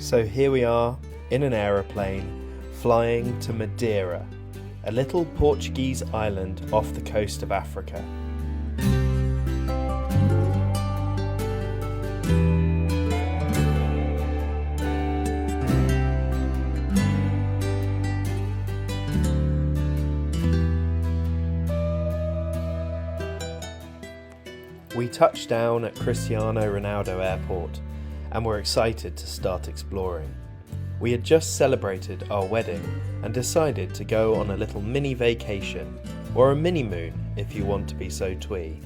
So here we are, in an aeroplane, flying to Madeira, a little Portuguese island off the coast of Africa. We touched down at Cristiano Ronaldo Airport and were excited to start exploring. We had just celebrated our wedding and decided to go on a little mini vacation, or a mini moon if you want to be so twee.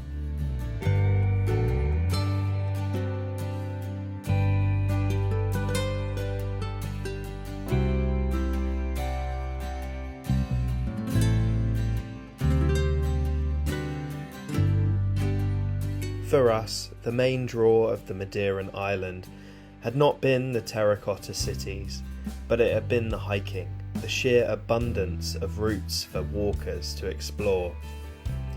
For us, the main draw of the Madeiran island had not been the terracotta cities, but it had been the hiking, the sheer abundance of routes for walkers to explore.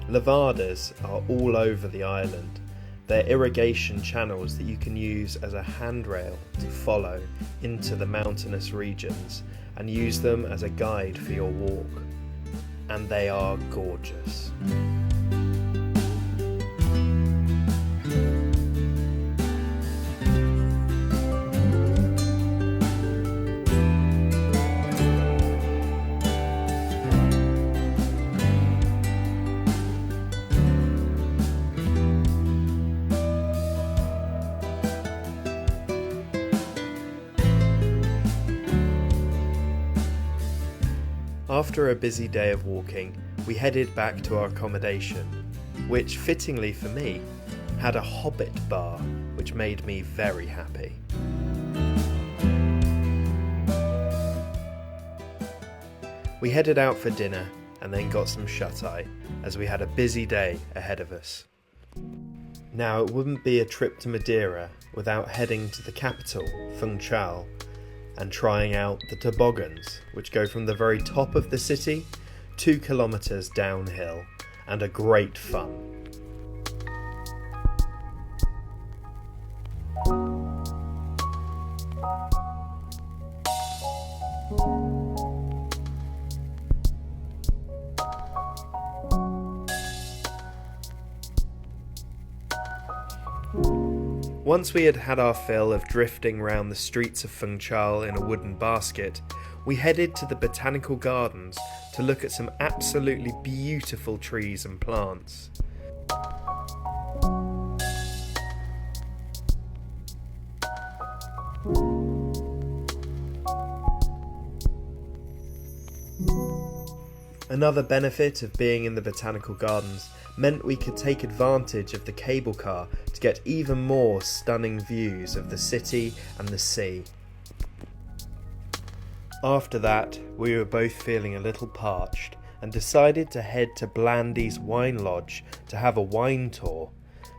Levadas are all over the island. They're irrigation channels that you can use as a handrail to follow into the mountainous regions and use them as a guide for your walk. And they are gorgeous. After a busy day of walking, we headed back to our accommodation, which, fittingly for me, had a Hobbit bar, which made me very happy. We headed out for dinner and then got some shut-eye, as we had a busy day ahead of us. Now, it wouldn't be a trip to Madeira without heading to the capital, Funchal, and trying out the toboggans, which go from the very top of the city 2 kilometres downhill, and are great fun. Once we had had our fill of drifting round the streets of Funchal in a wooden basket, we headed to the botanical gardens to look at some absolutely beautiful trees and plants. Another benefit of being in the botanical gardens meant we could take advantage of the cable car to get even more stunning views of the city and the sea. After that, we were both feeling a little parched and decided to head to Blandy's Wine Lodge to have a wine tour,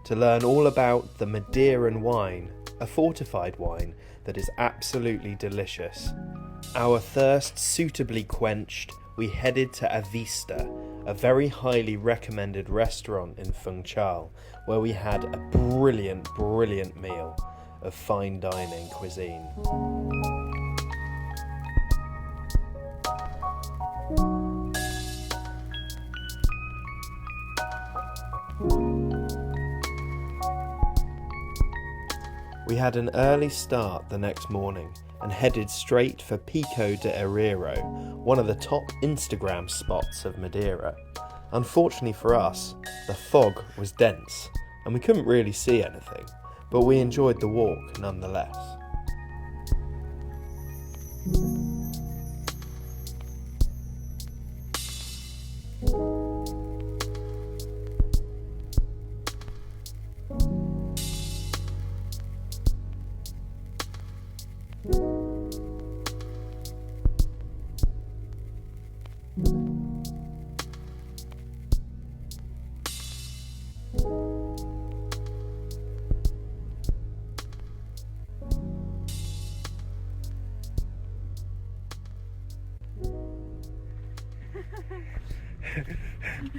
to learn all about the Madeiran wine, a fortified wine that is absolutely delicious. Our thirst suitably quenched, we headed to Avista, a very highly recommended restaurant in Funchal, where we had a brilliant meal of fine dining cuisine. We had an early start the next morning and headed straight for Pico de Herrero, one of the top Instagram spots of Madeira. Unfortunately for us, the fog was dense and we couldn't really see anything, but we enjoyed the walk nonetheless.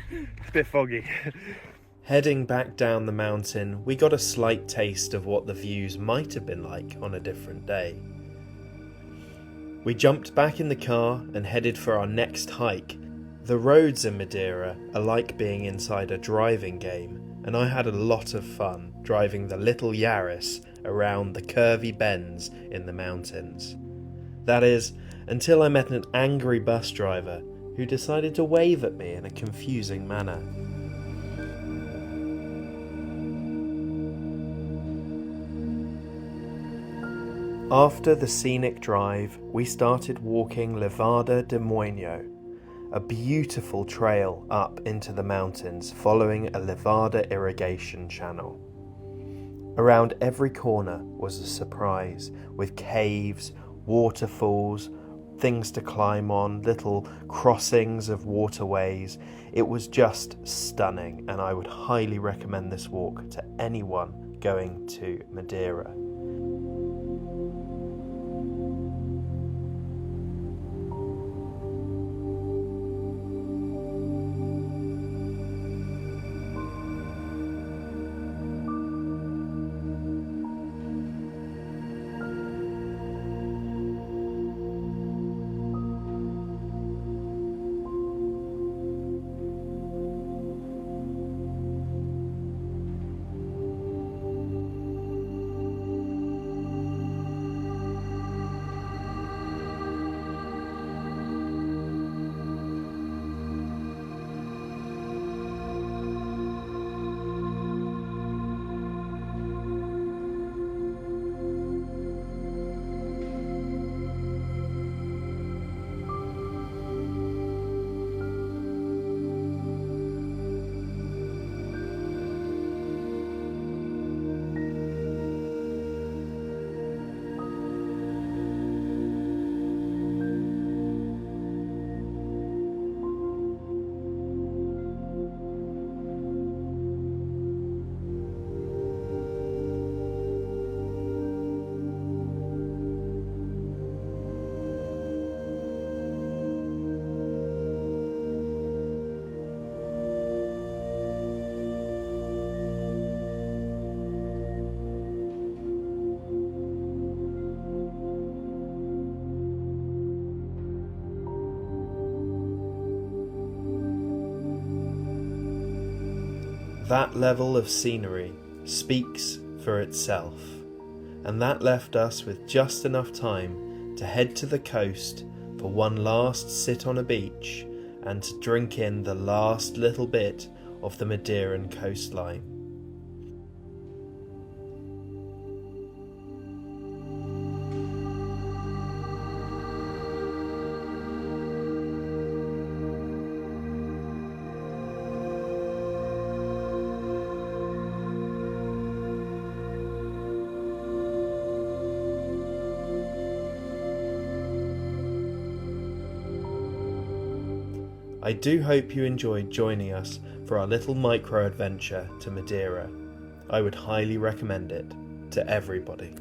It's a bit foggy. Heading back down the mountain, we got a slight taste of what the views might have been like on a different day. We jumped back in the car and headed for our next hike. The roads in Madeira are like being inside a driving game, and I had a lot of fun driving the little Yaris around the curvy bends in the mountains. That is, until I met an angry bus driver who decided to wave at me in a confusing manner. After the scenic drive, we started walking Levada de Moinho, a beautiful trail up into the mountains following a Levada irrigation channel. Around every corner was a surprise, with caves, waterfalls, things to climb on, little crossings of waterways. It was just stunning, and I would highly recommend this walk to anyone going to Madeira. That level of scenery speaks for itself, and that left us with just enough time to head to the coast for one last sit on a beach and to drink in the last little bit of the Madeiran coastline. I do hope you enjoyed joining us for our little micro adventure to Madeira. I would highly recommend it to everybody.